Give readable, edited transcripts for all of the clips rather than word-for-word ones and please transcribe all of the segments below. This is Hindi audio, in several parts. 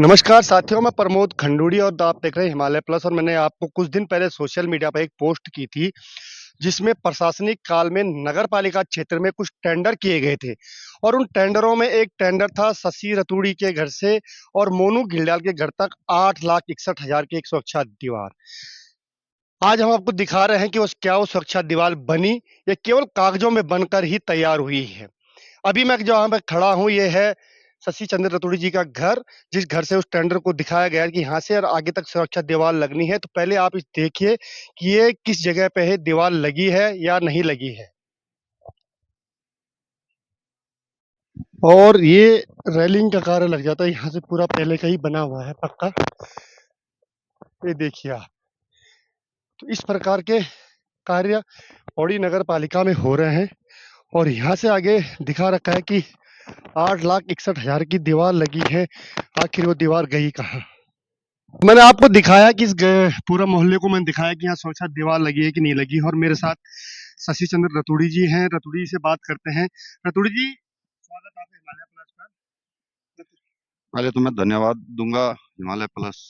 नमस्कार साथियों, मैं प्रमोद खंडूड़ी और आप देख रहे हैं हिमालय प्लस। और मैंने आपको कुछ दिन पहले सोशल मीडिया पे एक पोस्ट की थी, जिसमें प्रशासनिक काल में नगर पालिका क्षेत्र में कुछ टेंडर किए गए थे। और उन टेंडरों में एक टेंडर था शशि रतूड़ी के घर से और मोनू घिल्डियाल के घर तक 8,61,000 की एक सुरक्षा दीवार। आज हम आपको दिखा रहे हैं कि वो सुरक्षा दीवार बनी या केवल कागजों में बनकर ही तैयार हुई है। अभी मैं जहाँ पे खड़ा हूँ, ये है शशि चंद्र रतूड़ी जी का घर, जिस घर से उस टेंडर को दिखाया गया है कि यहाँ से और आगे तक सुरक्षा दीवार लगनी है। तो पहले आप इस देखिए कि ये किस जगह पे है, दीवार लगी है या नहीं लगी है। और ये रेलिंग का कार्य लग जाता है, यहाँ से पूरा पहले का ही बना हुआ है पक्का। ये देखिए आप, तो इस प्रकार के कार्य पौड़ी नगर पालिका में हो रहे हैं। और यहाँ से आगे दिखा रखा है कि 8,61,000 की दीवार लगी है। आखिर वो दीवार गई कहाँ? मैंने आपको दिखाया कि पूरा मोहल्ले को मैंने दिखाया कि यहाँ सुरक्षा दीवार लगी है कि नहीं लगी। और मेरे साथ शशि चंद्र रतूड़ी जी हैं। रतूड़ी जी से बात करते हैं। रतूड़ी जी, स्वागत है आपका हिमालय प्लस पर। पहले तो मैं धन्यवाद दूंगा हिमालय प्लस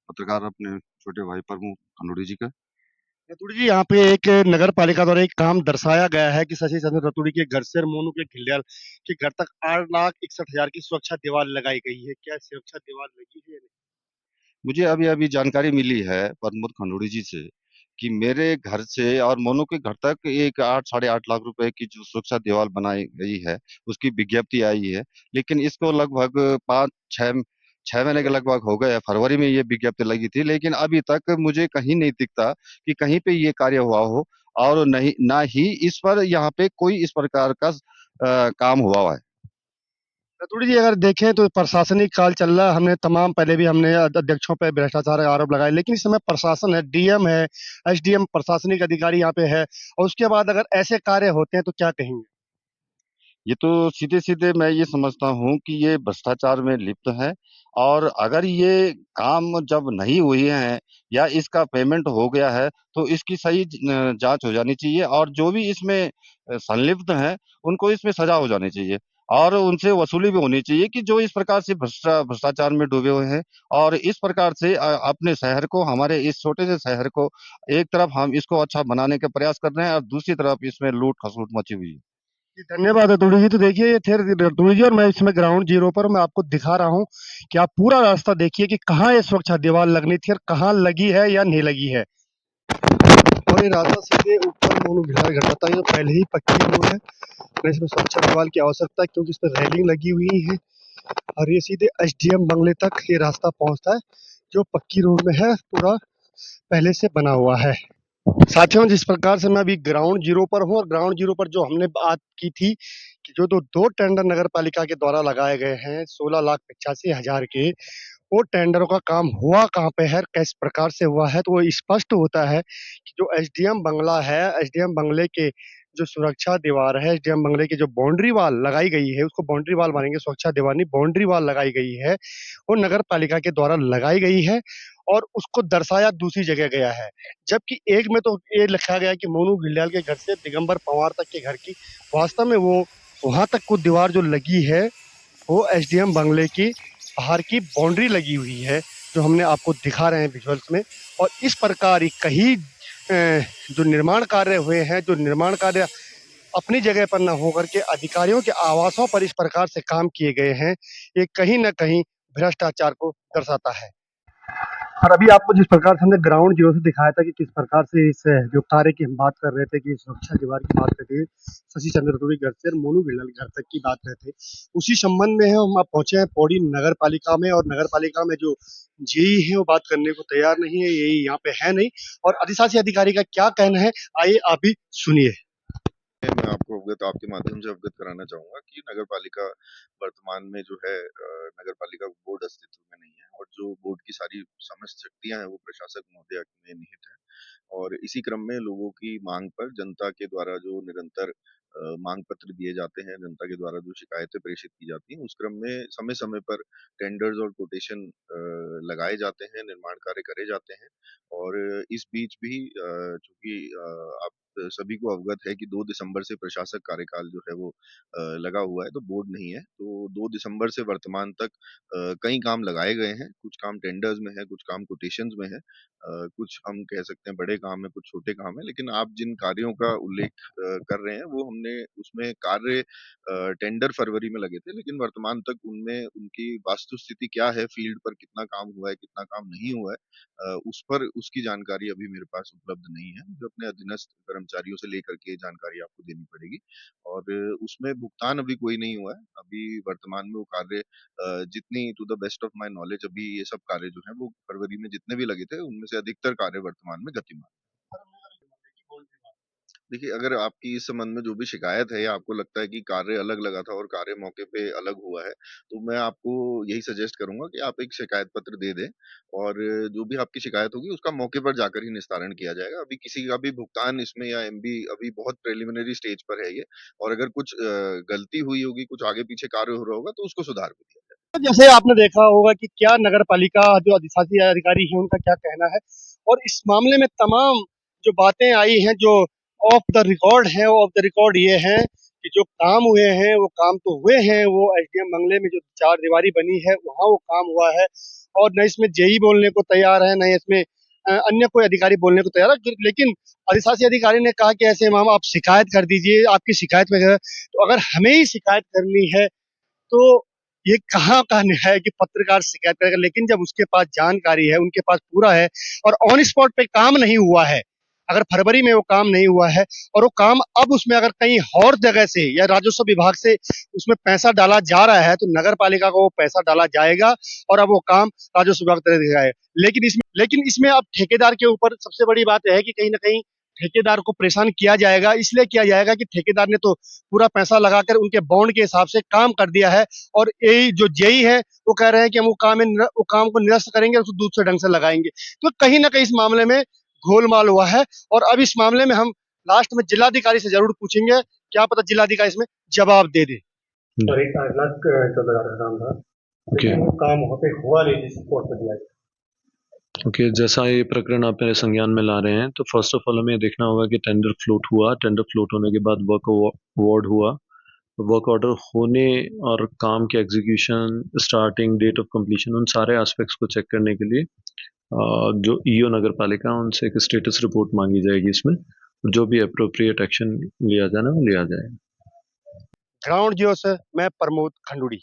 पत्रकार अपने छोटे भाई प्रमुख खंडूड़ी जी का। रतूड़ी जी, यहाँ पे एक नगर पालिका द्वारा एक काम दर्शाया गया है कि शशि चंद्र रतूड़ी के घर से और मोनू के घिल्डियाल के घर तक 8,61,000 की सुरक्षा दीवार लगाई गई है। क्या सुरक्षा दीवार लगी है या नहीं? मुझे अभी अभी जानकारी मिली है प्रमोद खंडूड़ी जी से कि मेरे घर से और मोनू के घर तक एक 8 साढ़े 8 लाख रुपए की जो सुरक्षा दीवार बनाई गई है, उसकी विज्ञप्ति आई है। लेकिन इसको लगभग 5 6 6 महीने के लगभग हो गए हैं। फरवरी में ये विज्ञप्ति लगी थी, लेकिन अभी तक मुझे कहीं नहीं दिखता कि कहीं पे ये कार्य हुआ हो। और नहीं, ना ही इस पर यहाँ पे कोई इस प्रकार का काम हुआ है। रतूड़ी जी, अगर देखें तो प्रशासनिक काल चल रहा है। हमने तमाम पहले भी हमने अध्यक्षों पे भ्रष्टाचार का आरोप लगाए, लेकिन इस समय प्रशासन है, डीएम है, एसडीएम प्रशासनिक अधिकारी यहाँ पे है। और उसके बाद अगर ऐसे कार्य होते हैं तो क्या कहेंगे? ये तो सीधे सीधे मैं ये समझता हूँ कि ये भ्रष्टाचार में लिप्त है। और अगर ये काम जब नहीं हुए हैं या इसका पेमेंट हो गया है, तो इसकी सही जांच हो जानी चाहिए। और जो भी इसमें संलिप्त हैं, उनको इसमें सजा हो जानी चाहिए। और उनसे वसूली भी होनी चाहिए कि जो इस प्रकार से भ्रष्टाचार में डूबे हुए हैं। और इस प्रकार से अपने शहर को, हमारे इस छोटे से शहर को, एक तरफ हम इसको अच्छा बनाने का प्रयास कर रहे हैं और दूसरी तरफ इसमें लूट खसोट मची हुई है। जी, धन्यवाद रतूड़ी जी। तो देखिए, ये थे रतूड़ी जी, और मैं इसमें ग्राउंड जीरो पर मैं आपको दिखा रहा हूँ कि आप पूरा रास्ता देखिए कि कहाँ ये सुरक्षा दीवार लगनी थी और कहाँ लगी है या नहीं लगी है। और ये रास्ता सीधे ऊपर मोनू घिरा घर था। ये पहले ही पक्की रोड है, न इसमें सुरक्षा दीवार की आवश्यकता है, क्योंकि इस पर रेलिंग लगी हुई है। और ये सीधे एसडीएम बंगले तक ये रास्ता पहुंचता है, जो पक्की रोड में है, पूरा पहले से बना हुआ है। साथियों, जिस प्रकार से मैं अभी ग्राउंड जीरो पर हूँ, और ग्राउंड जीरो पर जो हमने बात की थी कि जो दो टेंडर नगर पालिका के द्वारा लगाए गए हैं 16,85,000 के, वो टेंडरों का काम हुआ कहाँ पे है, किस प्रकार से हुआ है, तो वो स्पष्ट होता है कि जो एसडीएम बंगला है, एसडीएम बंगले के जो सुरक्षा दीवार है, एसडीएम बंगले की जो बाउंड्री वॉल लगाई गई है, उसको बाउंड्री वॉल मानेंगे, सुरक्षा दीवार नहीं, बाउंड्री वॉल लगाई गई है, वो नगर पालिका के द्वारा लगाई गई है। और उसको दर्शाया दूसरी जगह गया है। जबकि एक में तो ये लिखा गया है कि मोनू घिल्डियाल के घर से दिगंबर पवार तक के घर की, वास्तव में वो वहां तक को दीवार जो लगी है, वो एसडीएम बंगले की बाहर की बाउंड्री लगी हुई है, जो हमने आपको दिखा रहे हैं विजुअल्स में। और इस प्रकार ही कहीं जो निर्माण कार्य हुए हैं, जो निर्माण कार्य अपनी जगह पर न होकर के अधिकारियों के आवासों पर इस प्रकार से काम किए गए हैं, ये कहीं न कहीं भ्रष्टाचार को दर्शाता है। और अभी आपको जिस प्रकार से हमने ग्राउंड जीरो से दिखाया था कि किस प्रकार से इस जो कार्य की हम बात कर रहे थे कि सुरक्षा दीवार की बात करते शशि चंद्र रतूड़ी घर से और मोनू गिल्लाल घर तक की बात कर रहे थे, उसी संबंध में हम आप पहुंचे हैं पौड़ी नगर पालिका में। और नगर पालिका में जो जेई है वो बात करने को तैयार नहीं है, यही यहाँ पे है नहीं। और अधिशासी अधिकारी का क्या कहना है, आइए आप भी सुनिए। मैं आपको आपके माध्यम से अवगत कराना चाहूंगा कि नगर पालिका वर्तमान में जो है नगर पालिका बोर्ड अस्तित्व में नहीं है, और जो बोर्ड की सारी समस्त शक्तियां हैं वो प्रशासक महोदय में निहित है। और इसी क्रम में लोगों की मांग पर जनता के द्वारा जो निरंतर मांग पत्र दिए जाते हैं, जनता के द्वारा जो शिकायतें प्रेषित की जाती हैं, उस क्रम में समय समय पर टेंडर्स और कोटेशन लगाए जाते हैं, निर्माण कार्य करे जाते हैं। और इस बीच भी चूंकि आप सभी को अवगत है कि 2 दिसंबर से प्रशासक कार्यकाल जो है वो लगा हुआ है, तो बोर्ड नहीं है। तो 2 दिसंबर से वर्तमान तक कई काम लगाए गए हैं, कुछ काम टेंडर्स में है, कुछ काम कोटेशंस में है, कुछ हम कह सकते हैं बड़े काम हैं, कुछ छोटे काम हैं। लेकिन आप जिन कार्यों का उल्लेख कर रहे हैं, वो हमने उसमें कार्य टेंडर फरवरी में लगे थे, लेकिन वर्तमान तक उनमें उनकी वास्तुस्थिति क्या है, फील्ड पर कितना काम हुआ है, कितना काम नहीं हुआ है, उस पर उसकी जानकारी अभी मेरे पास उपलब्ध नहीं है। मुझे अपने अधीनस्थ कर्मचारियों से लेकर के जानकारी आपको देनी पड़ेगी और उसमें भुगतान अभी कोई नहीं हुआ है। अभी वर्तमान में वो कार्य जितनी to the best of my knowledge अभी ये सब कार्य जो हैं वो फरवरी में जितने भी लगे थे, उनमें से अधिकतर कार्य वर्तमान में गतिमान हैं। देखिए, अगर आपकी इस संबंध में जो भी शिकायत है या आपको लगता है कि कार्य अलग लगा था और कार्य मौके पे अलग हुआ है, तो मैं आपको यही सजेस्ट करूँगा कि आप एक शिकायत पत्र दे दें और जो भी आपकी शिकायत होगी उसका मौके पर जाकर ही निस्तारण किया जाएगा। अभी किसी का भी भुगतान इसमें या एमबी अभी बहुत प्रिलिमिनरी स्टेज पर है ये और अगर कुछ गलती हुई होगी, कुछ आगे-पीछे कार्य हो रहा होगा तो उसको सुधार भी दिया जाएगा। तो जैसे आपने देखा होगा कि क्या नगर पालिका जो अधिशासी अधिकारी हैं उनका क्या कहना है और इस मामले में तमाम जो बातें आई हैं जो ऑफ द रिकॉर्ड है, ऑफ द रिकॉर्ड ये है कि जो काम हुए हैं वो काम तो हुए हैं, वो एसडीएम बंगले में जो चार दीवारी बनी है वहाँ वो काम हुआ है और न इसमें जेई बोलने को तैयार है, न इसमें अन्य कोई अधिकारी बोलने को तैयार है। लेकिन अधिशासी अधिकारी ने कहा कि ऐसे मामला आप शिकायत कर दीजिए, आपकी शिकायत में तो अगर हमें ही शिकायत करनी है तो ये कहाँ का न्याय है कि पत्रकार शिकायत करेगा, लेकिन जब उसके पास जानकारी है, उनके पास पूरा है और ऑन स्पॉट पे काम नहीं हुआ है, अगर फरवरी में वो काम नहीं हुआ है और वो काम अब उसमें अगर कहीं और जगह से या राजस्व विभाग से उसमें पैसा डाला जा रहा है तो नगर पालिका को वो पैसा डाला जाएगा और अब वो काम राजस्व विभाग तरह दिया जाएगा। लेकिन इसमें अब ठेकेदार के ऊपर सबसे बड़ी बात है कि कहीं ना कहीं ठेकेदार को परेशान किया जाएगा, इसलिए किया जाएगा कि ठेकेदार ने तो पूरा पैसा लगाकर उनके बॉन्ड के हिसाब से काम कर दिया है और यही जो जेई है वो कह रहे हैं कि हम वो काम को निरस्त करेंगे, उसको दूसरे ढंग से लगाएंगे। तो कहीं ना कहीं इस मामले में गोलमाल हुआ है और अब इस मामले में हम लास्ट में जिलाधिकारी से जरूर पूछेंगे, क्या पता जिलाधिकारी इसमें जवाब दे दे। और एक लास्ट चौकीदार का काम था, ओके लेकिन वो काम वहाँ पे हुआ नहीं जिस रिपोर्ट पर दिया गया। ओके जैसा ये प्रकरण आप मेरे संज्ञान में ला रहे हैं तो फर्स्ट ऑफ ऑल हमें ये देखना होगा कि टेंडर फ्लोट हुआ, टेंडर फ्लोट होने के बाद वर्क अवार्ड हुआ, वर्क ऑर्डर होने और काम के execution, starting date of completion, उन सारे एस्पेक्ट्स को चेक करने के लिए जो ईओ नगर पालिका उनसे एक स्टेटस रिपोर्ट मांगी जाएगी। इसमें जो भी अप्रोप्रिएट एक्शन लिया जाना वो लिया जाएगा। ग्राउंड जीरो से मैं प्रमोद खंडूड़ी।